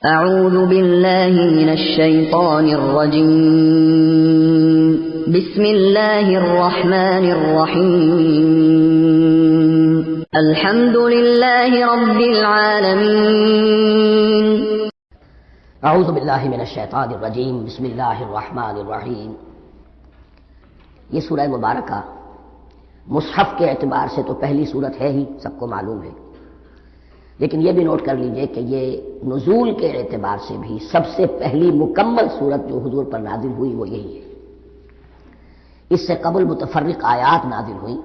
اعوذ باللہ من الشیطان الرجیم بسم اللہ الرحمن الرحیم الحمد للہ رب العالمین اعوذ باللہ من الشیطان الرجیم بسم اللہ الرحمن الرحیم۔ یہ سورہ مبارکہ مصحف کے اعتبار سے تو پہلی سورت ہے ہی، سب کو معلوم ہے، لیکن یہ بھی نوٹ کر لیجئے کہ یہ نزول کے اعتبار سے بھی سب سے پہلی مکمل سورت جو حضور پر نازل ہوئی وہ یہی ہے۔ اس سے قبل متفرق آیات نازل ہوئیں،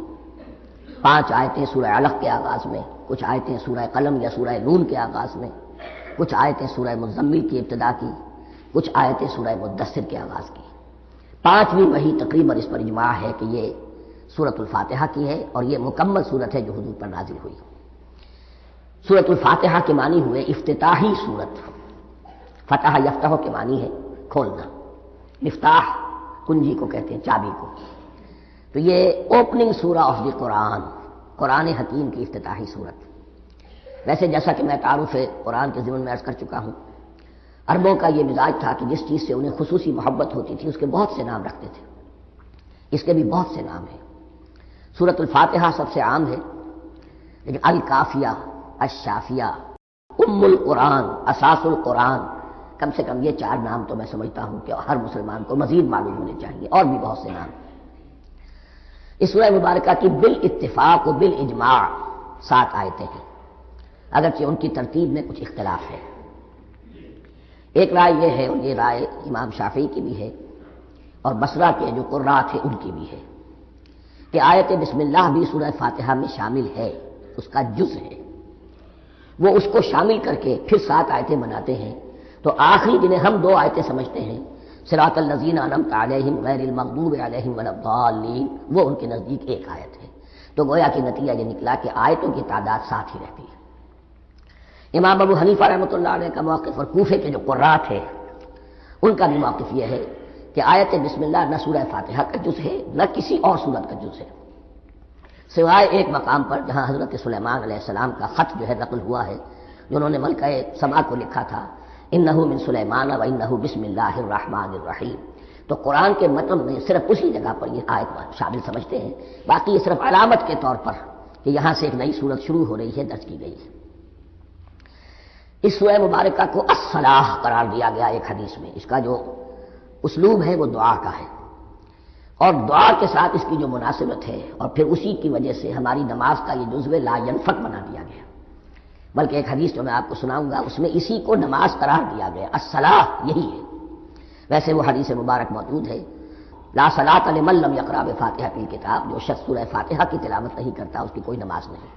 5 آیتیں سورہ علق کے آغاز میں، کچھ آیتیں سورہ قلم یا سورہ نون کے آغاز میں، کچھ آیتیں سورہ مزمل کی ابتدا کی، کچھ آیتیں سورہ مدثر کے آغاز کی۔ 5ویں وحی تقریباً اس پر اجماع ہے کہ یہ سورۃ الفاتحہ کی ہے اور یہ مکمل سورت ہے جو حضور پر نازل ہوئی۔ سورۃ الفاتحہ کے معنی ہوئے افتتاحی سورت، فتح یفتح کے معنی ہے کھولنا، مفتاح کنجی کو کہتے ہیں، چابی کو، تو یہ اوپننگ سورہ آف دی قرآن، قرآن حکیم کی افتتاحی سورت۔ ویسے جیسا کہ میں تعارف قرآن کے ضمن میں عرض کر چکا ہوں، عربوں کا یہ مزاج تھا کہ جس چیز سے انہیں خصوصی محبت ہوتی تھی اس کے بہت سے نام رکھتے تھے، اس کے بھی بہت سے نام ہیں۔ سورۃ الفاتحہ سب سے عام ہے، لیکن الکافیہ، الشافیہ، ام القرآن، اساس القرآن، کم سے کم یہ 4 نام تو میں سمجھتا ہوں کہ ہر مسلمان کو مزید معلوم ہونے چاہیے، اور بھی بہت سے نام۔ اس سورہ مبارکہ کی بالاتفاق و بالاجماع 7 آیتیں ہیں، اگرچہ ان کی ترتیب میں کچھ اختلاف ہے۔ ایک رائے یہ ہے، اور یہ رائے امام شافعی کی بھی ہے اور بصرہ کے جو قراء تھے ان کی بھی ہے، کہ آیت بسم اللہ بھی سورہ فاتحہ میں شامل ہے، اس کا جز ہے، وہ اس کو شامل کر کے پھر 7 آیتیں بناتے ہیں، تو آخری جنہیں ہم 2 آیتیں سمجھتے ہیں، صراط الذین انعمت علیہم غیر المغضوب علیہم ولا الضالین، وہ ان کے نزدیک ایک آیت ہے۔ تو گویا کہ نتیجہ یہ نکلا کہ آیتوں کی تعداد 7 ہی رہتی ہے۔ امام ابو حنیفہ رحمۃ اللہ علیہ کا موقف اور کوفے کے جو قراء تھے ان کا بھی موقف یہ ہے کہ آیت بسم اللہ نہ سورہ فاتحہ کا جز ہے نہ کسی اور سورت کا جز ہے، سوائے ایک مقام پر جہاں حضرت سلیمان علیہ السلام کا خط جو ہے نقل ہوا ہے، جنہوں نے ملکہ سبا کو لکھا تھا، انہ من سلیمان و انہ بسم اللہ الرحمن الرحیم، تو قرآن کے متن میں صرف اسی جگہ پر یہ آیت شامل سمجھتے ہیں، باقی یہ صرف علامت کے طور پر کہ یہاں سے ایک نئی سورت شروع ہو رہی ہے درج کی گئی ہے۔ اس سورہ مبارکہ کو الصلاح قرار دیا گیا ایک حدیث میں، اس کا جو اسلوب ہے وہ دعا کا ہے، اور دعا کے ساتھ اس کی جو مناسبت ہے، اور پھر اسی کی وجہ سے ہماری نماز کا یہ جزو لا ینفک بنا دیا گیا، بلکہ ایک حدیث جو میں آپ کو سناؤں گا اس میں اسی کو نماز قرار دیا گیا، الصلاح یہی ہے۔ ویسے وہ حدیث مبارک موجود ہے، لا صلاۃ لمن لم یقرأ بفاتحۃ الکتاب، جو شخص سورہ فاتحہ کی تلاوت نہیں کرتا اس کی کوئی نماز نہیں۔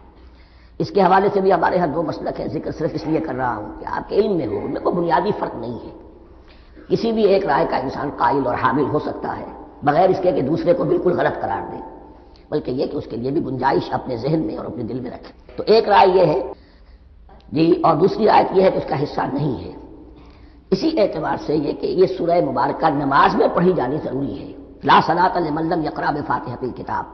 اس کے حوالے سے بھی ہمارے ہاں 2 مسلک ہیں، ذکر صرف اس لیے کر رہا ہوں کہ آپ کے علم میں ہو، ان میں کوئی بنیادی فرق نہیں ہے، کسی بھی ایک رائے کا انسان قائل اور حامل ہو سکتا ہے بغیر اس کے کہ دوسرے کو بالکل غلط قرار دے، بلکہ یہ کہ اس کے لیے بھی گنجائش اپنے ذہن میں اور اپنے دل میں رکھے۔ تو ایک رائے یہ ہے جی، اور دوسری رائے یہ ہے کہ اس کا حصہ نہیں ہے۔ اسی اعتبار سے یہ کہ یہ سورہ مبارکہ نماز میں پڑھی جانی ضروری ہے، لا صلاۃ لمن لم یقرأ بفاتحۃ الکتاب۔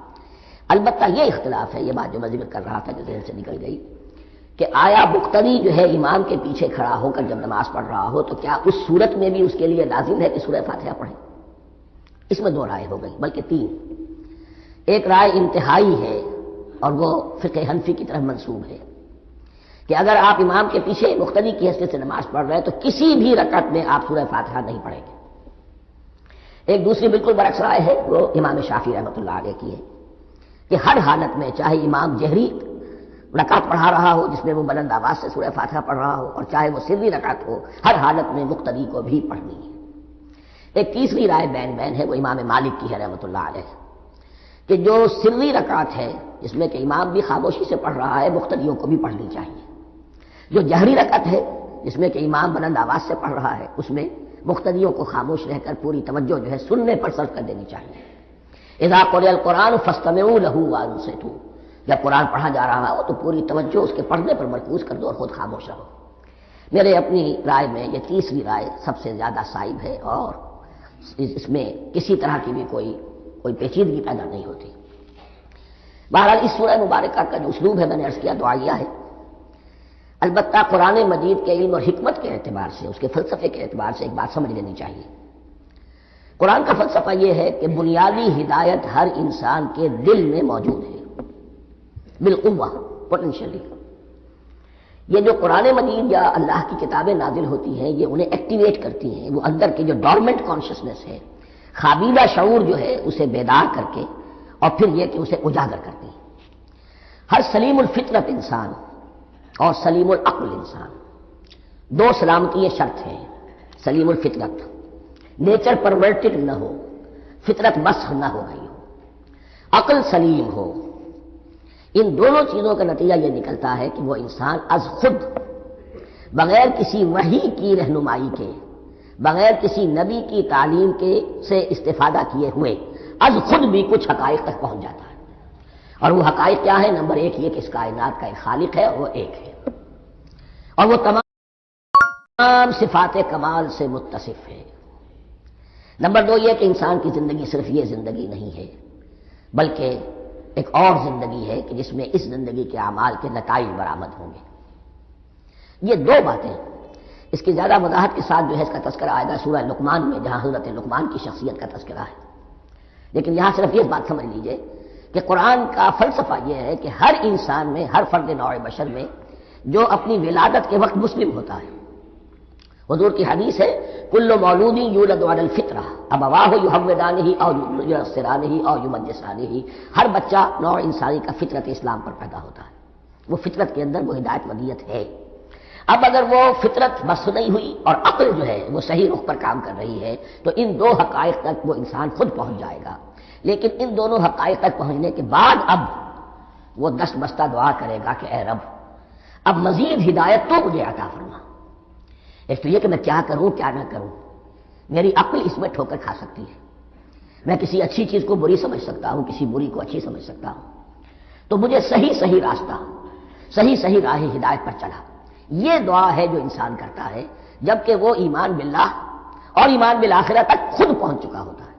البتہ یہ اختلاف ہے، یہ بات جو میں ذکر کر رہا تھا جو ذہن سے نکل گئی، کہ آیا مقتدی جو ہے امام کے پیچھے کھڑا ہو کر جب نماز پڑھ رہا ہو تو کیا اس صورت میں بھی اس کے لیے لازم ہے کہ سورہ فاتحہ پڑھے؟ اس میں 2 رائے ہو گئی، بلکہ 3۔ ایک رائے انتہائی ہے اور وہ فقہ حنفی کی طرف منسوب ہے، کہ اگر آپ امام کے پیچھے مقتدی کی حیثیت سے نماز پڑھ رہے ہیں تو کسی بھی رکعت میں آپ سورہ فاتحہ نہیں پڑھیں گے۔ ایک دوسری بالکل برعکس رائے ہے، وہ امام شافعی رحمۃ اللہ علیہ کی ہے، کہ ہر حالت میں چاہے امام جہری رکعت پڑھا رہا ہو جس میں وہ بلند آواز سے سورہ فاتحہ پڑھ رہا ہو، اور چاہے وہ سری رکعت ہو، ہر حالت میں مقتدی کو بھی پڑھنی ہے۔ ایک تیسری رائے بین ہے، وہ امام مالک کی ہے رحمۃ اللہ علیہ، کہ جو سری رکعت ہے جس میں کہ امام بھی خاموشی سے پڑھ رہا ہے، مقتدیوں کو بھی پڑھنی چاہیے۔ جو جہری رکعت ہے جس میں کہ امام بلند آواز سے پڑھ رہا ہے، اس میں مقتدیوں کو خاموش رہ کر پوری توجہ جو ہے سننے پر صرف کر دینی چاہیے۔ اذا قرئ القرآن فاستمعوا له وانصتوا، جب قرآن پڑھا جا رہا ہو تو پوری توجہ اس کے پڑھنے پر مرکوز کر دو اور خود خاموش رہو۔ میرے اپنی رائے میں یہ تیسری رائے سب سے زیادہ صائب ہے، اور اس میں کسی طرح کی بھی کوئی پیچیدگی پیدا نہیں ہوتی۔ بہرحال اس سورہ مبارکہ کا جو اسلوب ہے میں نے عرض کیا دعائیہ ہے۔ البتہ قرآن مجید کے علم اور حکمت کے اعتبار سے، اس کے فلسفے کے اعتبار سے ایک بات سمجھ لینی چاہیے۔ قرآن کا فلسفہ یہ ہے کہ بنیادی ہدایت ہر انسان کے دل میں موجود ہے، بالقوہ، پوٹینشلی۔ یہ جو قرآن مجید یا اللہ کی کتابیں نازل ہوتی ہیں، یہ انہیں ایکٹیویٹ کرتی ہیں، وہ اندر کی جو ڈورمنٹ کانشسنس ہے، خوابیدہ شعور جو ہے، اسے بیدار کر کے، اور پھر یہ کہ اسے اجاگر کرتی ہیں۔ ہر سلیم الفطرت انسان اور سلیم العقل انسان، دو سلامتی یہ شرط ہے۔ سلیم الفطرت، نیچر پرورٹڈ نہ ہو، فطرت مسخ نہ ہو گئی ہو، عقل سلیم ہو۔ ان دونوں چیزوں کا نتیجہ یہ نکلتا ہے کہ وہ انسان از خود، بغیر کسی وحی کی رہنمائی کے، بغیر کسی نبی کی تعلیم کے سے استفادہ کیے ہوئے، از خود بھی کچھ حقائق تک پہنچ جاتا ہے۔ اور وہ حقائق کیا ہے؟ نمبر ایک یہ کہ اس کائنات کا ایک خالق ہے اور وہ ایک ہے، اور وہ تمام صفات کمال سے متصف ہے۔ نمبر دو یہ کہ انسان کی زندگی صرف یہ زندگی نہیں ہے، بلکہ ایک اور زندگی ہے کہ جس میں اس زندگی کے اعمال کے نتائج برآمد ہوں گے۔ یہ دو باتیں، اس کی زیادہ وضاحت کے ساتھ جو ہے اس کا تذکرہ آئے گا سورہ لقمان میں، جہاں حضرت لقمان کی شخصیت کا تذکرہ ہے۔ لیکن یہاں صرف یہ بات سمجھ لیجئے کہ قرآن کا فلسفہ یہ ہے کہ ہر انسان میں، ہر فرد نوع بشر میں، جو اپنی ولادت کے وقت مسلم ہوتا ہے، حضور کی حدیث ہے کل مولود یولد علی الفطرہ ابواہ یحودانہ او ینصرانہ او یمجسانہ، ہر بچہ نوع انسانی کا فطرت اسلام پر پیدا ہوتا ہے، وہ فطرت کے اندر وہ ہدایت ودیت ہے۔ اب اگر وہ فطرت بس نہیں ہوئی اور عقل جو ہے وہ صحیح رخ پر کام کر رہی ہے، تو ان دو حقائق تک وہ انسان خود پہنچ جائے گا۔ لیکن ان دونوں حقائق تک پہنچنے کے بعد اب وہ دست بستہ دعا کرے گا کہ اے رب، اب مزید ہدایت تو مجھے عطا فرما۔ ایک تو یہ کہ میں کیا کروں کیا نہ کروں، میری عقل اس میں ٹھوکر کھا سکتی ہے، میں کسی اچھی چیز کو بری سمجھ سکتا ہوں، کسی بری کو اچھی سمجھ سکتا ہوں، تو مجھے صحیح راستہ، صحیح راہ ہدایت پر چلا۔ یہ دعا ہے جو انسان کرتا ہے جبکہ وہ ایمان باللہ اور ایمان بالآخرہ تک خود پہنچ چکا ہوتا ہے،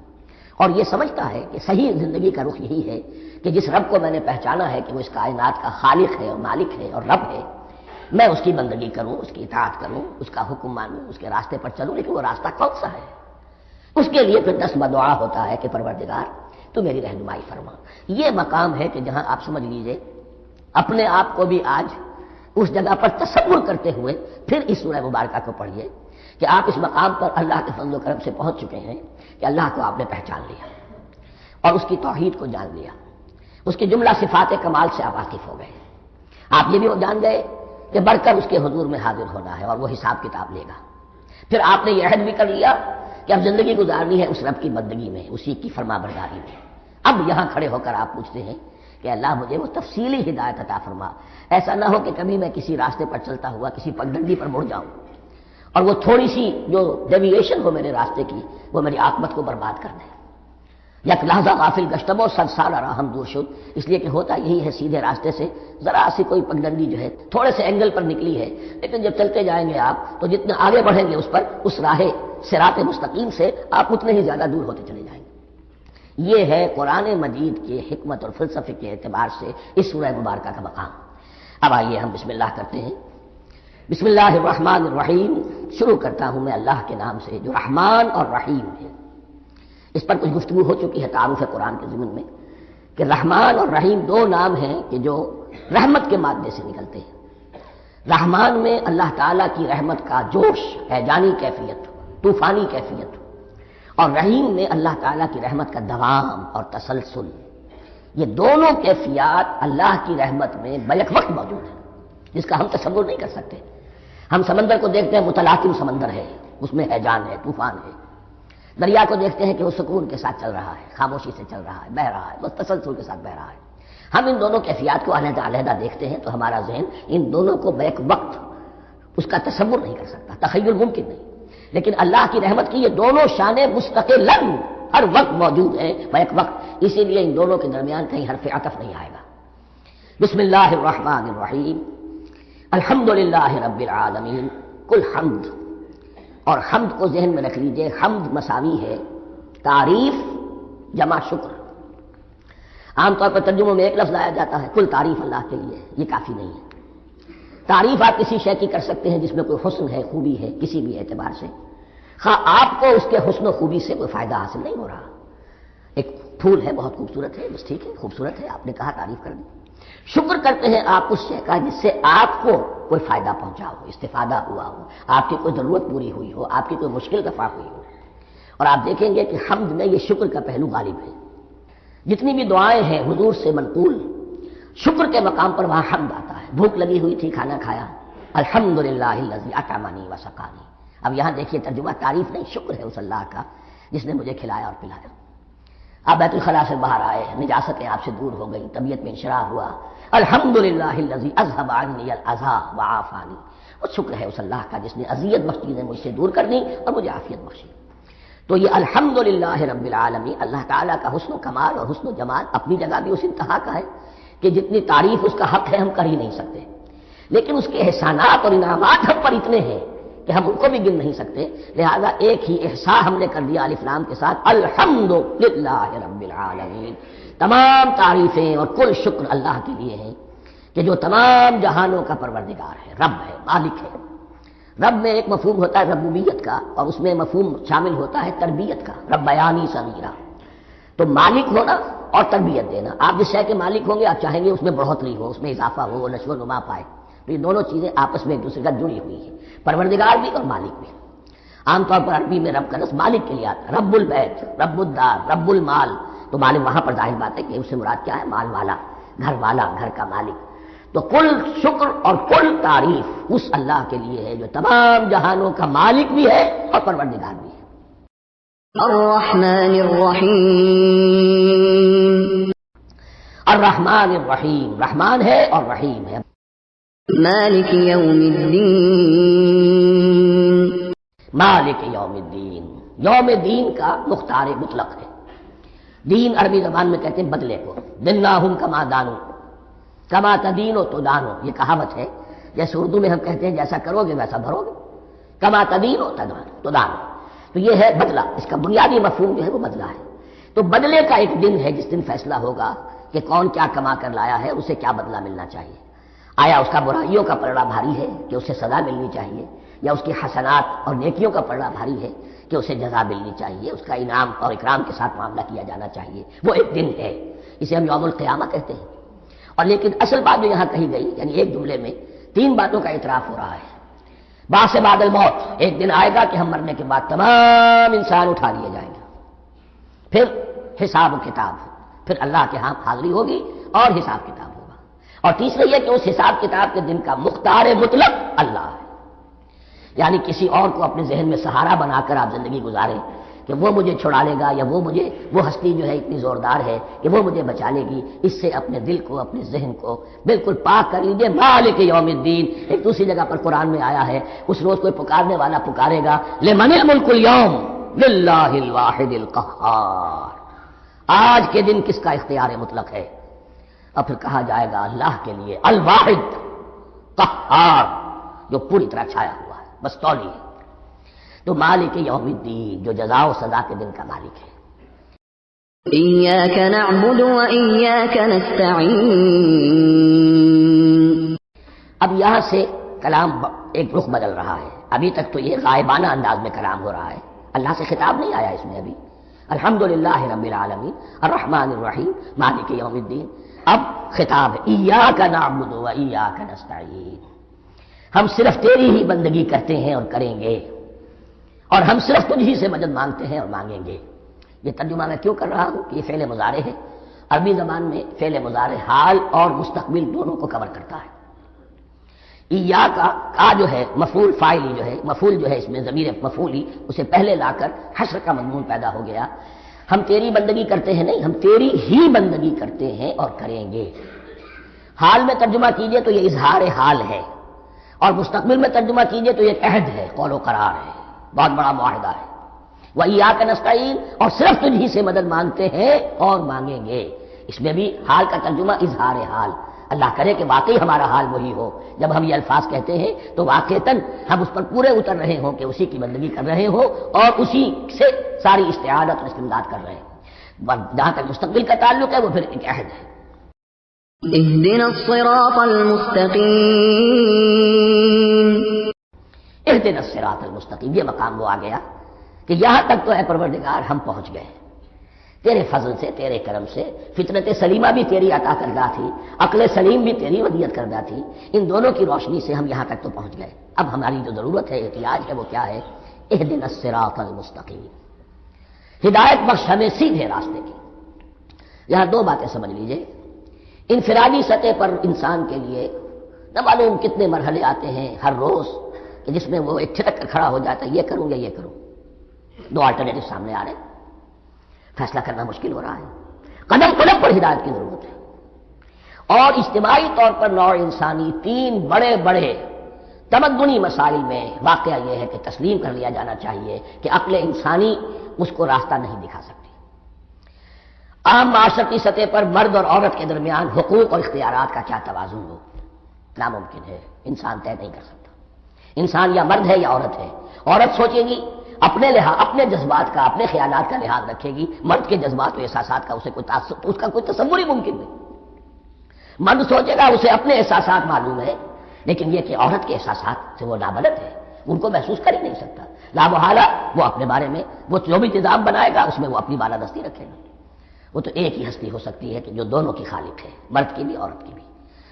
اور یہ سمجھتا ہے کہ صحیح زندگی کا رخ یہی ہے کہ جس رب کو میں نے پہچانا ہے کہ وہ اس کائنات کا خالق ہے اور مالک ہے اور رب ہے، میں اس کی بندگی کروں، اس کی اطاعت کروں، اس کا حکم مانوں، اس کے راستے پر چلوں۔ لیکن وہ راستہ کون سا ہے؟ اس کے لیے پھر دست بدعا ہوتا ہے کہ پروردگار تو میری رہنمائی فرما۔ یہ مقام ہے کہ جہاں آپ سمجھ لیجئے اپنے آپ کو بھی آج اس جگہ پر تصور کرتے ہوئے پھر اس سورہ مبارکہ کو پڑھیے کہ آپ اس مقام پر اللہ کے فضل و کرم سے پہنچ چکے ہیں کہ اللہ کو آپ نے پہچان لیا اور اس کی توحید کو جان لیا، اس کی جملہ صفات کمال سے آپ واقف ہو گئے۔ آپ یہ بھی جان گئے کہ بڑھ کر اس کے حضور میں حاضر ہونا ہے اور وہ حساب کتاب لے گا۔ پھر آپ نے یہ عہد بھی کر لیا کہ اب زندگی گزارنی ہے اس رب کی بندگی میں، اسی کی فرما برداری میں۔ اب یہاں کھڑے ہو کر آپ پوچھتے ہیں کہ اللہ مجھے وہ تفصیلی ہدایت عطا فرما، ایسا نہ ہو کہ کبھی میں کسی راستے پر چلتا ہوا کسی پگڈنڈی پر مڑ جاؤں اور وہ تھوڑی سی جو ڈیویشن ہو میرے راستے کی وہ میری عاقبت کو برباد کر دے۔ یک لحظہ غافل گشتم و صد سال راہم دور شد، اس لیے کہ ہوتا یہی ہے سیدھے راستے سے ذرا سی کوئی پگڈنڈی جو ہے تھوڑے سے اینگل پر نکلی ہے، لیکن جب چلتے جائیں گے آپ تو جتنے آگے بڑھیں گے اس پر، اس راہ صراط مستقیم سے آپ اتنے ہی زیادہ دور ہوتے چلے جائیں گے۔ یہ ہے قرآن مجید کے حکمت اور فلسفے کے اعتبار سے اس سورہ مبارکہ کا مقام۔ اب آئیے ہم بسم اللہ کرتے ہیں۔ بسم اللہ الرحمن الرحیم، شروع کرتا ہوں میں اللہ کے نام سے جو رحمان اور رحیم ہے۔ اس پر کچھ گفتگو ہو چکی ہے تعارف قرآن کے ضمن میں کہ رحمان اور رحیم دو نام ہیں کہ جو رحمت کے مادے سے نکلتے ہیں۔ رحمان میں اللہ تعالیٰ کی رحمت کا جوش، ہیجانی کیفیت، طوفانی کیفیت، اور رحیم میں اللہ تعالیٰ کی رحمت کا دوام اور تسلسل۔ یہ دونوں کیفیات اللہ کی رحمت میں بیک وقت موجود ہیں، جس کا ہم تصور نہیں کر سکتے۔ ہم سمندر کو دیکھتے ہیں متلاطم سمندر ہے، اس میں ہیجان ہے، طوفان ہے۔ دریا کو دیکھتے ہیں کہ وہ سکون کے ساتھ چل رہا ہے، خاموشی سے چل رہا ہے، بہہ رہا ہے، بس تسلسل کے ساتھ بہہ رہا ہے۔ ہم ان دونوں کیفیات کو علیحدہ علیحدہ دیکھتے ہیں تو ہمارا ذہن ان دونوں کو بیک وقت اس کا تصور نہیں کر سکتا، تخیل ممکن نہیں۔ لیکن اللہ کی رحمت کی یہ دونوں شانیں مستقلاً ہر وقت موجود ہیں بیک وقت، اسی لیے ان دونوں کے درمیان کہیں حرف عطف نہیں آئے گا۔ بسم اللہ الرحمن الرحیم، الحمدللہ رب العالمین، کل حمد، اور حمد کو ذہن میں رکھ لیجئے، حمد مساوی ہے تعریف جمع شکر۔ عام طور پر ترجموں میں ایک لفظ لایا جاتا ہے، کل تعریف اللہ کے لیے، یہ کافی نہیں ہے۔ تعریف آپ کسی شے کی کر سکتے ہیں جس میں کوئی حسن ہے، خوبی ہے، کسی بھی اعتبار سے، خواہ آپ کو اس کے حسن و خوبی سے کوئی فائدہ حاصل نہیں ہو رہا۔ ایک پھول ہے، بہت خوبصورت ہے، بس ٹھیک ہے، خوبصورت ہے، آپ نے کہا، تعریف کر دی۔ شکر کرتے ہیں آپ اس شے کا جس سے آپ کو کوئی فائدہ پہنچا ہو، استفادہ ہوا ہو، آپ کی کوئی ضرورت پوری ہوئی ہو، آپ کی کوئی مشکل دفع ہوئی ہو۔ اور آپ دیکھیں گے کہ حمد میں یہ شکر کا پہلو غالب ہے۔ جتنی بھی دعائیں ہیں حضور سے منقول، شکر کے مقام پر وہاں حمد آتا ہے۔ بھوک لگی ہوئی تھی، کھانا کھایا، الحمدللہ الذی اطعمنی وسقانی۔ اب یہاں دیکھیے ترجمہ، تعریف نہیں، شکر ہے اس اللہ کا جس نے مجھے کھلایا اور پلایا۔ آپ بیت الخلاء سے باہر آئے، نجاستیں آپ سے دور ہو گئی، طبیعت میں انشراح ہوا، الحمدللہ الذی اذھب عنی الاذی وعافانی۔ وہ شکر ہے اس اللہ کا جس نے اذیت بخش چیزیں مجھ سے دور کر دی اور مجھے عافیت بخشی۔ تو یہ الحمدللہ رب العالمین، اللہ تعالیٰ کا حسن و کمال اور حسن و جمال اپنی جگہ بھی اس انتہا کا ہے کہ جتنی تعریف اس کا حق ہے ہم کر ہی نہیں سکتے، لیکن اس کے احسانات اور انعامات ہم پر اتنے ہیں کہ ہم ان کو بھی گن نہیں سکتے۔ لہذا ایک ہی احساء ہم نے کر دیا الف لام کے ساتھ، الحمدللہ رب العالمین۔ تمام تعریفیں اور کل شکر اللہ کے لیے ہیں کہ جو تمام جہانوں کا پروردگار ہے، رب ہے، مالک ہے۔ رب میں ایک مفہوم ہوتا ہے ربوبیت کا، اور اس میں مفہوم شامل ہوتا ہے تربیت کا، ربیانی صغیرہ۔ تو مالک ہونا اور تربیت دینا، آپ جس شے کے مالک ہوں گے آپ چاہیں گے اس میں بڑھوتری ہو، اس میں اضافہ ہو، وہ نشو و نما پائے۔ تو یہ دونوں چیزیں آپس میں ایک دوسرے کا جڑی ہوئی ہیں، پروردگار بھی اور مالک بھی۔ عام طور پر عربی میں رب کا لفظ مالک کے لیے آتا ہے، رب البیت، رب الدار، رب المال۔ تو مالک وہاں پر ظاہر بات ہے کہ اس سے مراد کیا ہے، مال والا، گھر کا مالک۔ تو کل شکر اور کل تعریف اس اللہ کے لیے ہے جو تمام جہانوں کا مالک بھی ہے اور پروردگار بھی ہے۔ الرحمن الرحیم، الرحمن الرحیم، رحمان ہے اور رحیم ہے۔ مالک یوم الدین، مالک یوم الدین، یوم دین کا مختار مطلق ہے۔ دین عربی زبان میں کہتے ہیں بدلے کو، دناہم کما دانو، کما تدینو تو دانو، یہ کہاوت ہے۔ جیسے اردو میں ہم کہتے ہیں جیسا کرو گے ویسا بھرو گے، کما تدینو تو دانو۔ تو یہ ہے بدلہ، اس کا بنیادی مفہوم جو ہے وہ بدلہ ہے۔ تو بدلے کا ایک دن ہے جس دن فیصلہ ہوگا کہ کون کیا کما کر لایا ہے، اسے کیا بدلہ ملنا چاہیے۔ آیا اس کا برائیوں کا پلڑا بھاری ہے کہ اسے سزا ملنی چاہیے، یا اس کی حسنات اور نیکیوں کا پلڑا بھاری ہے کہ اسے جزا ملنی چاہیے، اس کا انعام اور اکرام کے ساتھ معاملہ کیا جانا چاہیے۔ وہ ایک دن ہے، اسے ہم یوم القیامہ کہتے ہیں۔ اور لیکن اصل بات جو یہاں کہی گئی، یعنی ایک جملے میں تین باتوں کا اعتراف ہو رہا ہے۔ بعد سے بعد الموت، ایک دن آئے گا کہ ہم مرنے کے بعد تمام انسان اٹھا لیے جائیں گے، پھر حساب و کتاب، پھر اللہ کے ہاں حاضری ہوگی اور حساب کتاب ہوگا۔ اور تیسرا یہ کہ اس حساب کتاب کے دن کا مختار مطلق اللہ ہے، یعنی کسی اور کو اپنے ذہن میں سہارا بنا کر آپ زندگی گزاریں کہ وہ مجھے چھڑا لے گا، یا وہ ہستی جو ہے اتنی زوردار ہے کہ وہ مجھے بچا لے گی، اس سے اپنے دل کو، اپنے ذہن کو بالکل پاک کر لیجیے۔ مالک یوم الدین، ایک دوسری جگہ پر قرآن میں آیا ہے، اس روز کوئی پکارنے والا پکارے گا، لمن الملک اليوم للہ الواحد القہار، آج کے دن کس کا اختیار مطلق ہے؟ اور پھر کہا جائے گا اللہ کے لیے، الواحد قہار، جو پوری طرح چھایا ہوا ہے، بس تولی ہے۔ تو مالک یوم الدین، جو جزا و سزا کے دن کا مالک ہے۔ ایاک نعبد و ایاک نستعین، اب یہاں سے کلام ایک رخ بدل رہا ہے۔ ابھی تک تو یہ غائبانہ انداز میں کلام ہو رہا ہے، اللہ سے خطاب نہیں آیا اس میں ابھی۔ الحمدللہ رب العالمین الرحمن الرحیم مالک یوم الدین، اب خطاب ہے ایاک نعبد و ایاک نستعین، ہم صرف تیری ہی بندگی کرتے ہیں اور کریں گے، اور ہم صرف تجھ ہی سے مدد مانگتے ہیں اور مانگیں گے۔ یہ ترجمہ میں کیوں کر رہا ہوں کہ یہ فعل مضارع ہے۔ عربی زبان میں فعل مضارع حال اور مستقبل دونوں کو کور کرتا ہے۔ ایاک کا جو ہے مفعول فاعلی جو ہے، مفعول جو ہے اس میں ضمیر مفعولی، اسے پہلے لا کر حشر کا مضمون پیدا ہو گیا۔ ہم تیری بندگی کرتے ہیں نہیں، ہم تیری ہی بندگی کرتے ہیں اور کریں گے۔ حال میں ترجمہ کیجئے تو یہ اظہار حال ہے، اور مستقبل میں ترجمہ کیجئے تو یہ عہد ہے، قول و قرار ہے، بہت بڑا معاہدہ ہے۔ وَإِيَّاكَ نَسْتَعِينُ، اور صرف تجھ ہی سے مدد مانگتے ہیں اور مانگیں گے۔ اس میں بھی حال کا ترجمہ اظہار حال، اللہ کرے کہ واقعی ہمارا حال وہی ہو، جب ہم یہ الفاظ کہتے ہیں تو واقعتاً ہم اس پر پورے اتر رہے ہوں کہ اسی کی بندگی کر رہے ہوں اور اسی سے ساری استعانت اور استمداد کر رہے ہیں۔ جہاں تک مستقبل کا تعلق ہے وہ پھر ایک عہد ہے۔ اهدنا الصراط المستقیم. اهدنا الصراط المستقیم، یہ مقام وہ آ گیا کہ یہاں تک تو اے پروردگار ہم پہنچ گئے تیرے فضل سے، تیرے کرم سے. فطرت سلیمہ بھی تیری عطا کردہ تھی، عقل سلیم بھی تیری ودیت کردہ تھی. ان دونوں کی روشنی سے ہم یہاں تک تو پہنچ گئے. اب ہماری جو ضرورت ہے، احتیاج ہے، وہ کیا ہے؟ اہدنا الصراط المستقیم، ہدایت بخش ہمیں سیدھے راستے کی. یہاں دو باتیں سمجھ لیجئے. انفرادی سطح پر انسان کے لیے نہ معلوم کتنے مرحلے آتے ہیں ہر روز کہ جس میں وہ ایک ٹھٹک کر کھڑا ہو جاتا ہے، یہ کروں یا یہ کروں. دو آلٹرنیٹو سامنے آ رہے ہیں، فیصلہ کرنا مشکل ہو رہا ہے. قدم قدم پر ہدایت کی ضرورت ہے. اور اجتماعی طور پر نوع انسانی تین بڑے بڑے تمدنی مسائل میں واقعہ یہ ہے کہ تسلیم کر لیا جانا چاہیے کہ عقل انسانی اس کو راستہ نہیں دکھا سکتی. عام معاشرتی سطح پر مرد اور عورت کے درمیان حقوق اور اختیارات کا کیا توازن ہو، ناممکن ہے. انسان طے نہیں کر سکتا. انسان یا مرد ہے یا عورت ہے. عورت سوچے گی اپنے لحاظ، اپنے جذبات کا، اپنے خیالات کا لحاظ رکھے گی. مرد کے جذبات و احساسات کا اسے کوئی اس کا کوئی تصور ہی ممکن نہیں. مرد سوچے گا اسے اپنے احساسات معلوم ہے، لیکن یہ کہ عورت کے احساسات سے وہ نابلد ہے، ان کو محسوس کر ہی نہیں سکتا. لا محالہ وہ اپنے بارے میں وہ جو بھی نظام بنائے گا اس میں وہ اپنی بالادستی رکھے گا. وہ تو ایک ہی ہستی ہو سکتی ہے کہ جو دونوں کی خالق ہے، مرد کی بھی عورت کی بھی،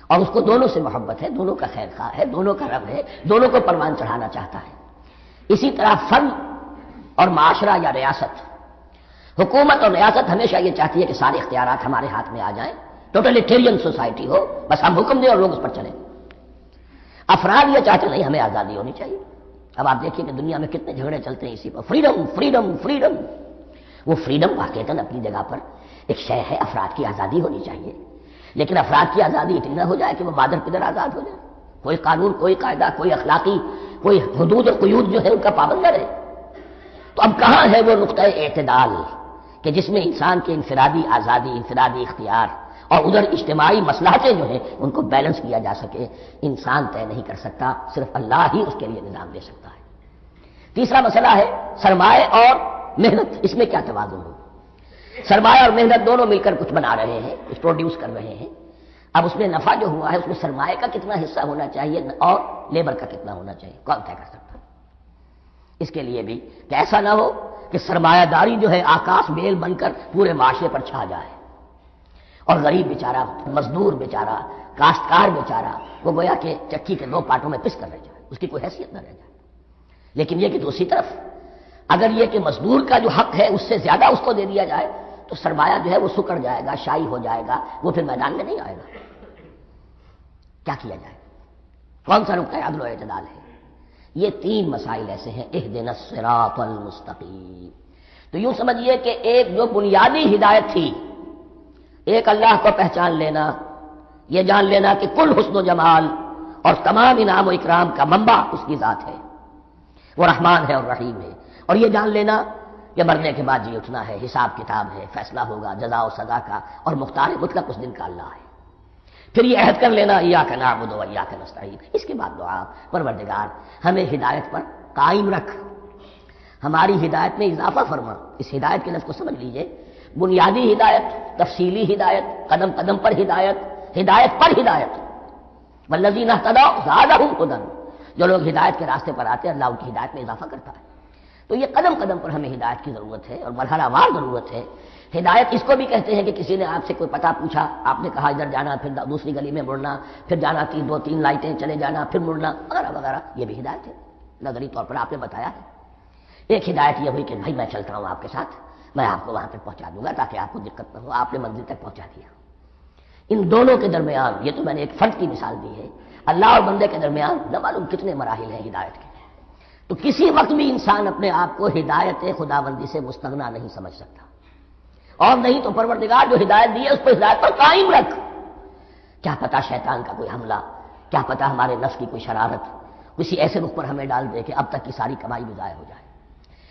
اور اس کو دونوں سے محبت ہے، دونوں کا خیر خواہ ہے، دونوں کا رب ہے، دونوں کو پروان چڑھانا چاہتا ہے. اسی طرح فن اور معاشرہ یا ریاست، حکومت اور ریاست ہمیشہ یہ چاہتی ہے کہ سارے اختیارات ہمارے ہاتھ میں آ جائیں، ٹوٹلیٹیرین سوسائٹی ہو، بس ہم حکم دیں اور لوگ اس پر چلیں. افراد یہ چاہتے نہیں، ہمیں آزادی ہونی چاہیے. اب آپ دیکھیے کہ دنیا میں کتنے جھگڑے چلتے ہیں اسی پر، فریڈم فریڈم فریڈم. وہ فریڈم واقعتاً اپنی جگہ پر ایک شے ہے، افراد کی آزادی ہونی چاہیے، لیکن افراد کی آزادی اتنی نہ ہو جائے کہ وہ مادر پدر آزاد ہو جائے. کوئی قانون، کوئی قاعدہ، کوئی اخلاقی، کوئی حدود اور قیود جو ہے ان کا پابند نہ رہے. تو اب کہاں ہے وہ نقطہ اعتدال کہ جس میں انسان کی انفرادی آزادی، انفرادی اختیار اور ادھر اجتماعی مصلحتیں جو ہیں ان کو بیلنس کیا جا سکے؟ انسان طے نہیں کر سکتا، صرف اللہ ہی اس کے لیے نظام دے سکتا ہے. تیسرا مسئلہ ہے سرمایہ اور محنت، اس میں کیا توازن ہو؟ سرمایہ اور محنت دونوں مل کر کچھ بنا رہے ہیں، کچھ پروڈیوس کر رہے ہیں. اب اس میں نفع جو ہوا ہے اس میں سرمایہ کا کتنا حصہ ہونا چاہیے اور لیبر کا کتنا ہونا چاہیے، کون طے کر سکتا؟ اس کے لیے بھی کہ ایسا نہ ہو کہ سرمایہ داری جو ہے آکاش بیل بن کر پورے معاشرے پر چھا جائے اور غریب بیچارہ، مزدور بیچارہ، کاشتکار بیچارہ وہ گویا کہ چکی کے دو پارٹوں میں پس کر رہ جائے، اس کی کوئی حیثیت نہ رہ جائے. لیکن یہ کہ دوسری طرف اگر یہ کہ مزدور کا جو حق ہے اس سے زیادہ اس کو دے دیا جائے تو سرمایہ جو ہے وہ سکڑ جائے گا، شائی ہو جائے گا، وہ پھر میدان میں نہیں آئے گا. کیا کیا جائے؟ کون سا نقطہ عدل و اعتدال ہے؟ یہ تین مسائل ایسے ہیں. اہدنا الصراط المستقیم. تو یوں سمجھیے کہ ایک جو بنیادی ہدایت تھی، ایک اللہ کو پہچان لینا، یہ جان لینا کہ کل حسن و جمال اور تمام انعام و اکرام کا منبع اس کی ذات ہے، وہ رحمان ہے اور رحیم ہے. اور یہ جان لینا کہ مرنے کے بعد جی اٹھنا ہے، حساب کتاب ہے، فیصلہ ہوگا جزا و سزا کا، اور مختار مطلق اس دن کا اللہ ہے. پھر یہ عہد کر لینا ایاک نعبد و ایاک نستعین. اس کے بعد دعا، پروردگار ہمیں ہدایت پر قائم رکھ، ہماری ہدایت میں اضافہ فرما. اس ہدایت کے لفظ کو سمجھ لیجئے، بنیادی ہدایت، تفصیلی ہدایت، قدم قدم پر ہدایت، ہدایت پر ہدایت. والذین اہتدوا زادہم ھدی. جو لوگ ہدایت کے راستے پر آتے ہیں اللہ ان کی ہدایت میں اضافہ کرتا ہے. تو یہ قدم قدم پر ہمیں ہدایت کی ضرورت ہے اور مرحلہ وار ضرورت ہے. ہدایت اس کو بھی کہتے ہیں کہ کسی نے آپ سے کوئی پتہ پوچھا، آپ نے کہا ادھر جانا، پھر دوسری گلی میں مڑنا، پھر جانا دو تین لائٹیں چلے جانا، پھر مڑنا وغیرہ وغیرہ. یہ بھی ہدایت ہے، نظری طور پر آپ نے بتایا ہے. ایک ہدایت یہ ہوئی کہ بھائی میں چلتا ہوں آپ کے ساتھ، میں آپ کو وہاں تک پہنچا دوں گا تاکہ آپ کو دقت نہ ہو، آپ نے منزل تک پہنچا دیا. ان دونوں کے درمیان، یہ تو میں نے ایک فرد کی مثال دی ہے، اللہ اور بندے کے درمیان نہ معلوم کتنے مراحل ہیں ہدایت کے. تو کسی وقت بھی انسان اپنے آپ کو ہدایت خداوندی سے مستغنا نہیں سمجھ سکتا، اور نہیں تو پروردگار جو ہدایت دی ہے اس پر ہدایت پر قائم رکھ. کیا پتہ شیطان کا کوئی حملہ، کیا پتہ ہمارے نفس کی کوئی شرارت کسی ایسے رخ پر ہمیں ڈال دے کہ اب تک کی ساری کمائی بھی ضائع ہو جائے.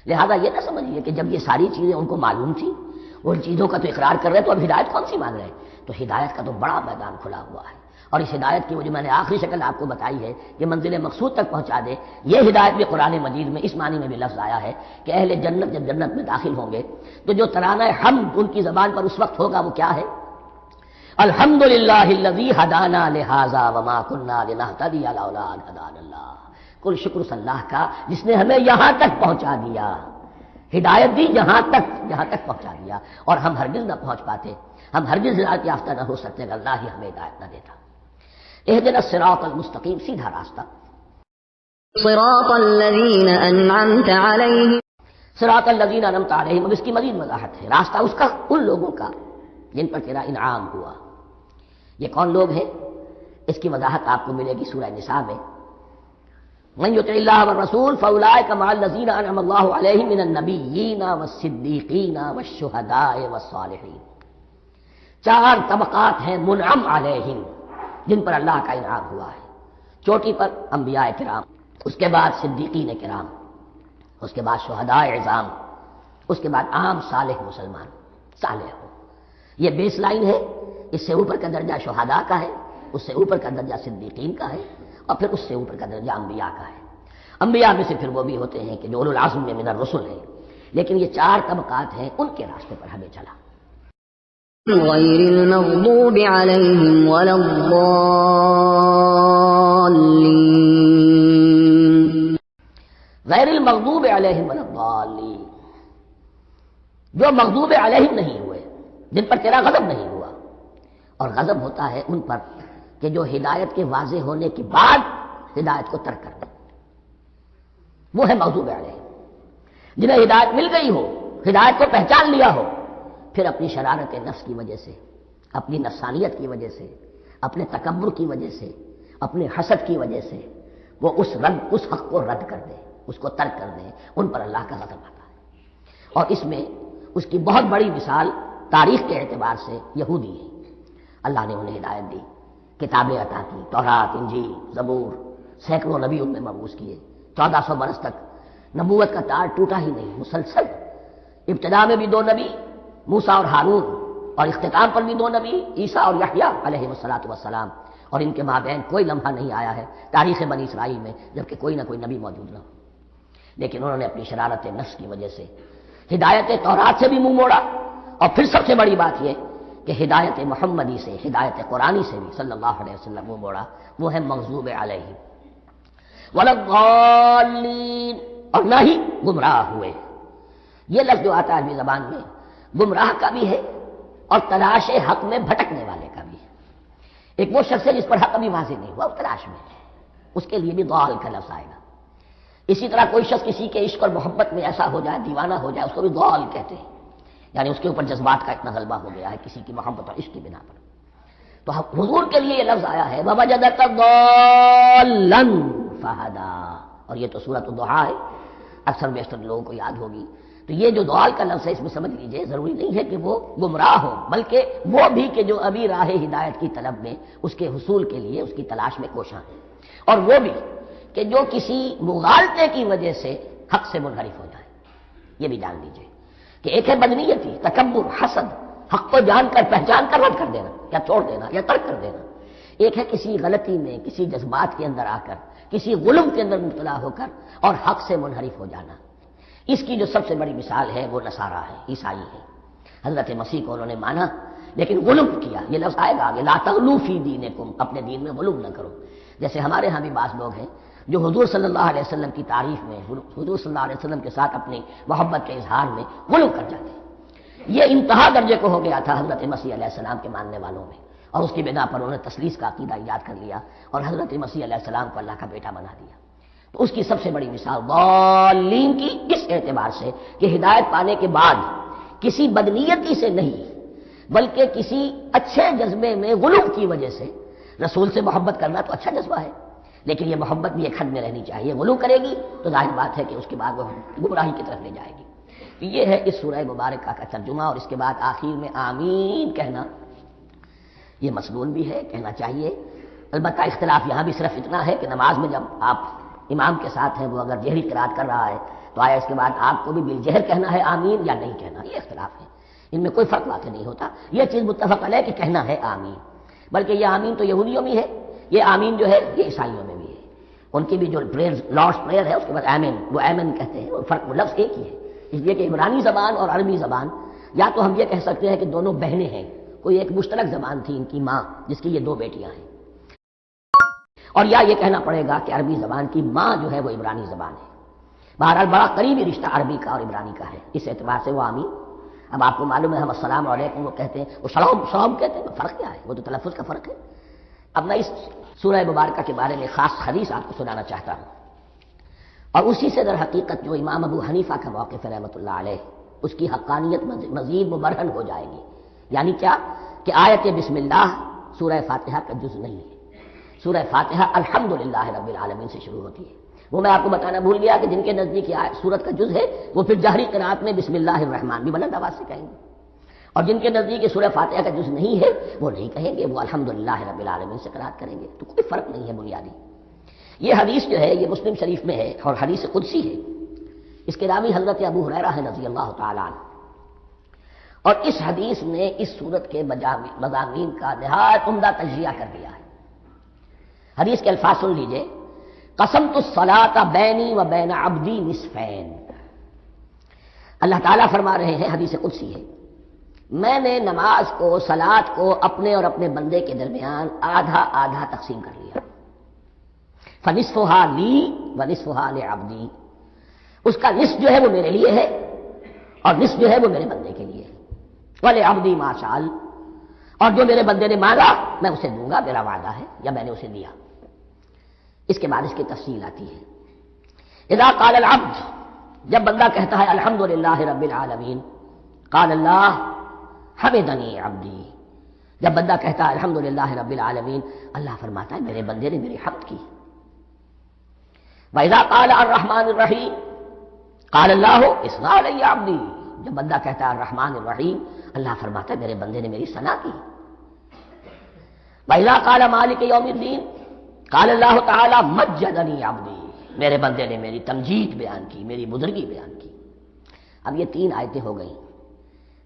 لہذا یہ نہ سمجھیے کہ جب یہ ساری چیزیں ان کو معلوم تھی، ان چیزوں کا تو اقرار کر رہے تو اب ہدایت کون سی مانگ رہے ہیں؟ تو ہدایت کا تو بڑا میدان کھلا ہوا ہے. اور اس ہدایت کی وہ جو میں نے آخری شکل آپ کو بتائی ہے کہ منزل مقصود تک پہنچا دے، یہ ہدایت بھی قرآن مجید میں اس معنی میں بھی لفظ آیا ہے کہ اہل جنت جب جنت میں داخل ہوں گے تو جو ترانہ حمد ان کی زبان پر اس وقت ہوگا وہ کیا ہے؟ الحمدللہ الذی ہدانا لہذا وما کنا لنہتدی لولا ان ہدانا اللہ، کل شکر اس اللہ کا جس نے ہمیں یہاں تک پہنچا دیا، ہدایت دی یہاں تک پہنچا دیا، اور ہم ہرگز نہ پہنچ پاتے، ہم ہرگز ہدایت یافتہ نہ ہو سکتے اگر اللہ ہی ہمیں ہدایت نہ دیتا۔ اہدنا الصراط المستقیم، سیدھا راستہ، صراط الذین انعمت علیہم، صراط الذین انعمت علیہم۔ اب اس کی مزید وضاحت ہے، راستہ اس کا ان لوگوں کا جن پر تیرا انعام ہوا۔ یہ کون لوگ ہیں؟ اس کی وضاحت آپ کو ملے گی سورہ نساء میں، من یطع اللہ والرسول فاولئک مع الذین انعم اللہ علیہم من النبیین والصدیقین والشہداء والصالحین۔ چار طبقات ہیں منعم علیہم، جن پر اللہ کا انعام ہوا ہے۔ چوٹی پر انبیاء کرام، اس کے بعد صدیقین کرام، اس کے بعد شہداء عظام، اس کے بعد عام صالح مسلمان، صالح ہو۔ یہ بیس لائن ہے، اس سے اوپر کا درجہ شہداء کا ہے، اس سے اوپر کا درجہ صدیقین کا ہے، اور پھر اس سے اوپر کا درجہ انبیاء کا ہے۔ انبیاء میں سے پھر وہ بھی ہوتے ہیں کہ جو اولو العزم میں من الرسل ہیں، لیکن یہ چار طبقات ہیں، ان کے راستے پر ہمیں چلا۔ غیر المغضوب علیہم ولا الضالین، غیر المغضوب علیہم ولا الضالین، جو مغضوب علیہم نہیں ہوئے، جن پر تیرا غضب نہیں ہوا۔ اور غضب ہوتا ہے ان پر کہ جو ہدایت کے واضح ہونے کے بعد ہدایت کو ترک کر دیں، وہ ہے مغضوب علیہم۔ جنہیں ہدایت مل گئی ہو، ہدایت کو پہچان لیا ہو، پھر اپنی شرارت نفس کی وجہ سے، اپنی نفسانیت کی وجہ سے، اپنے تکبر کی وجہ سے، اپنے حسد کی وجہ سے وہ اس حق کو رد کر دیں، اس کو ترک کر دیں، ان پر اللہ کا غضب آتا ہے۔ اور اس میں اس کی بہت بڑی مثال تاریخ کے اعتبار سے یہودی ہے۔ اللہ نے انہیں ہدایت دی، کتابیں عطا کی، تورات، انجیل، زبور، سینکڑوں نبی ان میں مبعوث کیے، 1400 برس تک نبوت کا تار ٹوٹا ہی نہیں، مسلسل۔ ابتدا میں بھی 2 نبی، موسیٰ اور ہارون، اور اختتام پر بھی 2 نبی، عیسیٰ اور یحییٰ علیہ السلام، اور ان کے مابین کوئی لمحہ نہیں آیا ہے تاریخ بنی اسرائیل میں جبکہ کوئی نہ کوئی نبی موجود نہ ہو۔ لیکن انہوں نے اپنی شرارت نفس کی وجہ سے ہدایت تورات سے بھی منہ موڑا، اور پھر سب سے بڑی بات یہ کہ ہدایت محمدی سے، ہدایت قرآنی سے بھی صلی اللہ علیہ وسلم منہ موڑا، وہ ہے مغضوب علیہم ولا الضالین، اور نہ ہی گمراہ ہوئے۔ یہ لفظ جو آتا ہے عربی زبان میں گمراہ کا بھی ہے اور تلاش حق میں بھٹکنے والے کا بھی ہے۔ ایک وہ شخص ہے جس پر حق ابھی واضح نہیں ہوا، وہ تلاش میں ہے، اس کے لیے بھی ضال کا لفظ آئے گا۔ اسی طرح کوئی شخص کسی کے عشق اور محبت میں ایسا ہو جائے، دیوانہ ہو جائے، اس کو بھی ضال کہتے ہیں، یعنی اس کے اوپر جذبات کا اتنا غلبہ ہو گیا ہے کسی کی محبت اور عشق کی بنا پر۔ تو حضور کے لیے یہ لفظ آیا ہے وَوَجَدَكَ ضَالًّا فَهَدَىٰ، اور یہ تو سورۃ الضحیٰ ہے، اکثر بیشتر لوگوں کو یاد ہوگی۔ تو یہ جو ضال کا لفظ ہے، اس میں سمجھ لیجئے ضروری نہیں ہے کہ وہ گمراہ ہو، بلکہ وہ بھی کہ جو ابھی راہ ہدایت کی طلب میں، اس کے حصول کے لیے اس کی تلاش میں کوشاں ہیں، اور وہ بھی کہ جو کسی مغالطے کی وجہ سے حق سے منحرف ہو جائے۔ یہ بھی جان لیجئے کہ ایک ہے بدنیتی، تکبر، حسد، حق کو جان کر پہچان کر رد کر دینا یا چھوڑ دینا یا ترک کر دینا۔ ایک ہے کسی غلطی میں، کسی جذبات کے اندر آ کر، کسی غلو کے اندر مبتلا ہو کر اور حق سے منحرف ہو جانا۔ اس کی جو سب سے بڑی مثال ہے وہ نصارہ ہے، عیسائی ہے۔ حضرت مسیح کو انہوں نے مانا لیکن غلو کیا، یہ لفظ آئے گا آگے، لا تغلوا فی دینکم، اپنے دین میں غلو نہ کرو۔ جیسے ہمارے ہاں بھی بعض لوگ ہیں جو حضور صلی اللہ علیہ وسلم کی تعریف میں، حضور صلی اللہ علیہ وسلم کے ساتھ اپنی محبت کے اظہار میں غلو کر جاتے ہیں۔ یہ انتہا درجے کو ہو گیا تھا حضرت مسیح علیہ السلام کے ماننے والوں میں، اور اس کی بنا پر انہوں نے تثلیث کا عقیدہ ایجاد کر لیا اور حضرت مسیح علیہ السلام کو اللہ کا بیٹا بنا دیا۔ تو اس کی سب سے بڑی مثال ضالین کی اس اعتبار سے کہ ہدایت پانے کے بعد کسی بدنیتی سے نہیں بلکہ کسی اچھے جذبے میں غلو کی وجہ سے، رسول سے محبت کرنا تو اچھا جذبہ ہے، لیکن یہ محبت بھی ایک حد میں رہنی چاہیے۔ غلو کرے گی تو ظاہر بات ہے کہ اس کے بعد وہ گمراہی کی طرف لے جائے گی۔ یہ ہے اس سورہ مبارکہ کا ترجمہ، اور اس کے بعد آخر میں آمین کہنا یہ مسنون بھی ہے، کہنا چاہیے۔ البتہ اختلاف یہاں بھی صرف اتنا ہے کہ نماز میں جب آپ امام کے ساتھ ہیں، وہ اگر جہری قرات کر رہا ہے تو آیا اس کے بعد آپ کو بھی بالجہر کہنا ہے آمین یا نہیں کہنا، یہ اختلاف ہے، ان میں کوئی فرق واقع نہیں ہوتا۔ یہ چیز متفق علیہ کہ کہنا ہے آمین، بلکہ یہ آمین تو یہودیوں میں ہے، یہ آمین جو ہے یہ عیسائیوں میں بھی ہے۔ ان کی بھی جو پریئر، لارڈس پریئر ہے، اس کے بعد آمین، وہ آمین کہتے ہیں، وہ فرق، وہ لفظ ایک ہی ہے، اس لیے کہ عبرانی زبان اور عربی زبان، یا تو ہم یہ کہہ سکتے ہیں کہ دونوں بہنیں ہیں، کوئی ایک مشترک زبان تھی ان کی ماں جس کی یہ دو بیٹیاں ہیں، اور یا یہ کہنا پڑے گا کہ عربی زبان کی ماں جو ہے وہ عبرانی زبان ہے۔ بہرحال بڑا قریبی رشتہ عربی کا اور عبرانی کا ہے، اس اعتبار سے وہ آمین۔ اب آپ کو معلوم ہے ہم السلام علیکم وہ کہتے ہیں، وہ سلام کہتے ہیں، فرق کیا ہے؟ وہ تو تلفظ کا فرق ہے۔ اب میں اس سورہ مبارکہ کے بارے میں خاص حدیث آپ کو سنانا چاہتا ہوں، اور اسی سے در حقیقت جو امام ابو حنیفہ کا موقف ہے رحمۃ اللہ علیہ، اس کی حقانیت مزید مبرہن ہو جائے گی۔ یعنی کیا کہ آیت بسم اللہ سورہ فاتحہ کا جز نہیں ہے، سورہ فاتحہ الحمدللہ رب العالمین سے شروع ہوتی ہے۔ وہ میں آپ کو بتانا بھول گیا کہ جن کے نزدیک یہ سورت کا جز ہے وہ پھر جہری قرات میں بسم اللہ الرحمن بھی بلند آواز سے کہیں گے، اور جن کے نزدیک یہ سورہ فاتحہ کا جز نہیں ہے وہ نہیں کہیں گے، وہ الحمدللہ رب العالمین سے قرات کریں گے۔ تو کوئی فرق نہیں ہے بنیادی۔ یہ حدیث جو ہے یہ مسلم شریف میں ہے اور حدیث قدسی ہے، اس کے راوی حضرت ابو ہریرہ ہے رضی اللہ تعالی عنہ، اور اس حدیث نے اس سورت کے مضامین کا نہایت عمدہ تجزیہ کر دیا ہے۔ حدیث کے الفاظ سن لیجئے، قسمت الصلاۃ بینی و بین عبدی نصفین۔ اللہ تعالیٰ فرما رہے ہیں، حدیث قدسی ہے، میں نے نماز کو، صلاۃ کو اپنے اور اپنے بندے کے درمیان آدھا آدھا تقسیم کر لیا۔ فنصفها لی ونصفها لعبدی، اس کا نصف جو ہے وہ میرے لیے ہے اور نصف جو ہے وہ میرے بندے کے لیے ہے۔ ولعبدی ما سأل، اور جو میرے بندے نے مانگا میں اسے دوں گا، میرا وعدہ ہے یا میں نے اسے دیا۔ اس کے بعد اس کی تفصیل آتی ہے، اذا قال العبد، جب بندہ کہتا ہے الحمدللہ رب العالمین، قال اللہ حمدنی عبدی، جب بندہ کہتا ہے الحمدللہ رب العالمین، اللہ فرماتا ہے میرے بندے نے میری حمد کی۔ وَإِذَا قَالَ الرَّحْمَٰنِ الرَّحِيمِ قَالَ اللَّهُ اثْنَىٰ عَلَيَّ عَبْدِي، جب بندہ کہتا ہے الرحمن الرحیم، اللہ فرماتا ہے میرے بندے نے میری ثنا کی۔ وَإِذَا قَالَ مَالِكِ يَوْمِ الدِّينِ قَالَ اللَّهُ تَعَالَىٰ مَجَّدَنِي عَبْدِي، میرے بندے نے میری تمجید بیان کی، میری بزرگی بیان کی۔ اب یہ تین آیتیں ہو گئیں،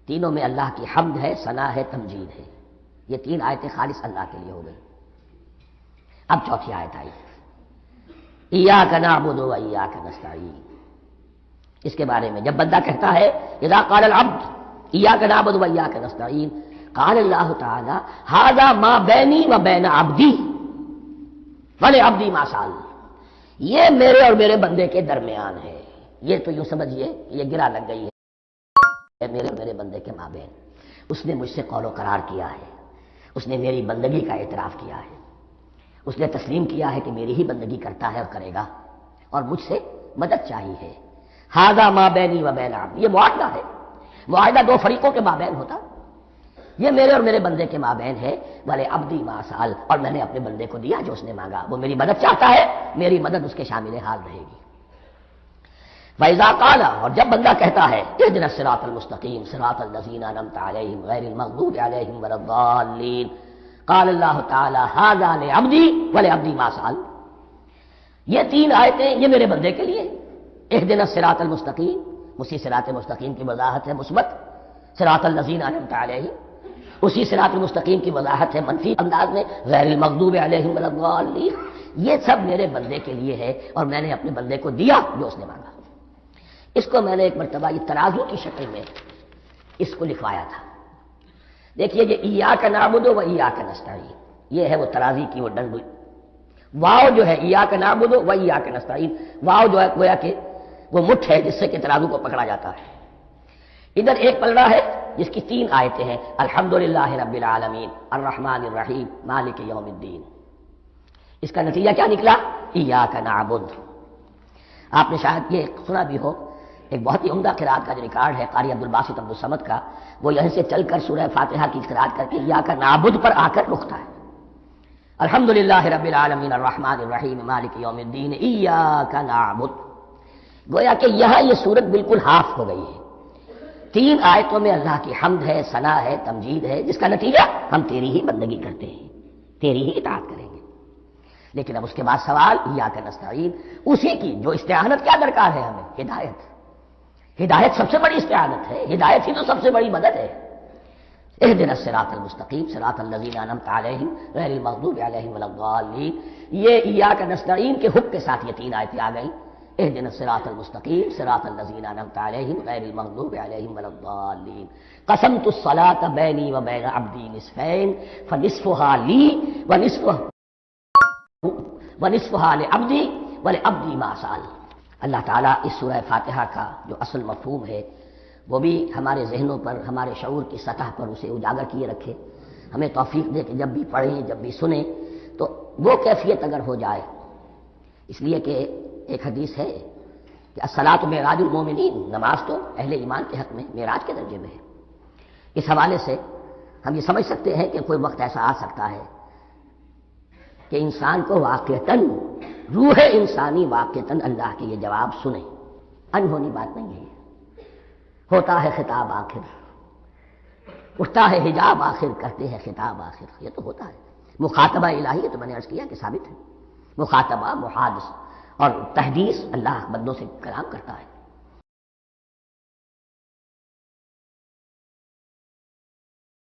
تینوں میں اللہ کی حمد ہے، ثنا ہے، تمجید ہے۔ یہ تین آیتیں خالص اللہ کے لیے ہو گئی۔ اب چوتھی آیت آئی، ایاک نعبد و ایاک نستعین، اس کے بارے میں جب بندہ کہتا ہے اذا قال العبد ایاک نعبد و ایاک نستعین قال اللہ تعالی ھذا ما بینی و بین عبدی ولعبدی ما سأل، یہ میرے اور میرے بندے کے درمیان ہے۔ یہ تو یوں سمجھیے یہ گرا لگ گئی ہے میرے اور میرے بندے کے مابین، اس نے مجھ سے قول و قرار کیا ہے، اس نے میری بندگی کا اعتراف کیا ہے، اس نے تسلیم کیا ہے کہ میری ہی بندگی کرتا ہے اور کرے گا، اور مجھ سے مدد چاہیے ہے۔ ھذا ما بینی و بین عبدی، یہ معاہدہ ہے، معاہدہ دو فریقوں کے مابین ہوتا، یہ میرے اور میرے بندے کے مابین ہے۔ ولی عبدی ما سأل، اور میں نے اپنے بندے کو دیا جو اس نے مانگا، وہ میری مدد چاہتا ہے، میری مدد اس کے شامل حال رہے گی۔ وَإِذَا قَالَ، اور جب بندہ کہتا ہے اهْدِنَا الصِّرَاطَ الْمُسْتَقِيمَ صِرَاطَ الَّذِينَ أَنْعَمْتَ عَلَيْهِمْ غَيْرِ الْمَغْضُوبِ عَلَيْهِمْ وَلَا الضَّالِّينَ قال اللہ تعالی ھذا لعبدی ولعبدی ما سأل، یہ تین آیتیں یہ میرے بندے کے لیے، اهدنا الصراط المستقیم، اسی صراط مستقیم کی وضاحت ہے مثبت، صراط الذین انعمت علیہم، اسی صراط المستقیم کی وضاحت ہے منفی انداز میں، غیر المغضوب علیہم ولا الضالین، یہ سب میرے بندے کے لیے ہے اور میں نے اپنے بندے کو دیا جو اس نے مانگا۔ اس کو میں نے ایک مرتبہ یہ ترازو کی شکل میں اس کو لکھوایا تھا۔ دیکھیے یہ ایاک نعبد و ایاک نستعین، یہ ہے وہ ترازی کی وہ ڈنڈ، واو جو ہے ایاک نعبد و ایاک نستعین، واو جو ہے گویا کہ وہ مٹھ ہے جس سے کہ ترازو کو پکڑا جاتا ہے۔ ادھر ایک پلڑا ہے جس کی تین آیتیں ہیں، الحمدللہ رب العالمین الرحمن الرحیم مالک یوم الدین۔ اس کا نتیجہ کیا نکلا؟ ایاک نعبد۔ آپ نے شاید یہ سنا بھی ہو، ایک بہت ہی عمدہ قرات کا جو ریکارڈ ہے قاری عبدالباسط عبدالصمد کا، وہ یہیں سے چل کر سورہ فاتحہ کی قرات کر کے ایاک نعبد پر آ کر رکتا ہے، الحمدللہ رب العالمین الرحمن الرحیم مالک یوم الدین ایاک نعبد۔ گویا کہ یہاں یہ صورت بالکل ہاف ہو گئی ہے، تین آیتوں میں اللہ کی حمد ہے، ثنا ہے، تمجید ہے، جس کا نتیجہ ہم تیری ہی بندگی کرتے ہیں، تیری ہی اطاعت کریں گے۔ لیکن اب اس کے بعد سوال ایاک نستعین، اسی کی جو استعانت کیا درکار ہے ہمیں؟ ہدایت۔ ہدایت سب سے بڑی استعانت ہے، ہدایت ہی تو سب سے بڑی مدد ہے۔ اهدنا الصراط المستقیم صراط الذین انعمت علیہم غیر المغضوب علیہم ولا الضالین، یہ ایاک نستعین کے حکم کے ساتھ یہ تین آیتیں آ گئیں۔ اهدنا الصراط المستقیم صراط الذین انعمت علیہم غیر المغضوب علیہم ولا الضالین قسمت الصلاۃ بینی و بین عبدی نصفین فنصفها لی ونصفها لعبدی ولعبدی ما سأل۔ اللہ تعالیٰ اس سورہ فاتحہ کا جو اصل مفہوم ہے وہ بھی ہمارے ذہنوں پر، ہمارے شعور کی سطح پر اسے اجاگر کیے رکھے، ہمیں توفیق دے کہ جب بھی پڑھیں، جب بھی سنیں تو وہ کیفیت اگر ہو جائے، اس لیے کہ ایک حدیث ہے کہ الصلاۃ معراج المومنین، نماز تو اہل ایمان کے حق میں معراج کے درجے میں ہے۔ اس حوالے سے ہم یہ سمجھ سکتے ہیں کہ کوئی وقت ایسا آ سکتا ہے کہ انسان کو واقعتاً، روح انسانی واقعتاً اللہ کے یہ جواب سنے، انہونی بات نہیں ہے۔ ہوتا ہے خطاب آخر، اٹھتا ہے حجاب آخر، کرتے ہیں خطاب آخر، یہ تو ہوتا ہے۔ مخاطبہ الہی، یہ تو میں نے عرض کیا کہ ثابت ہے، مخاطبہ، محادثہ اور تحدیث، اللہ بندوں سے کلام کرتا ہے۔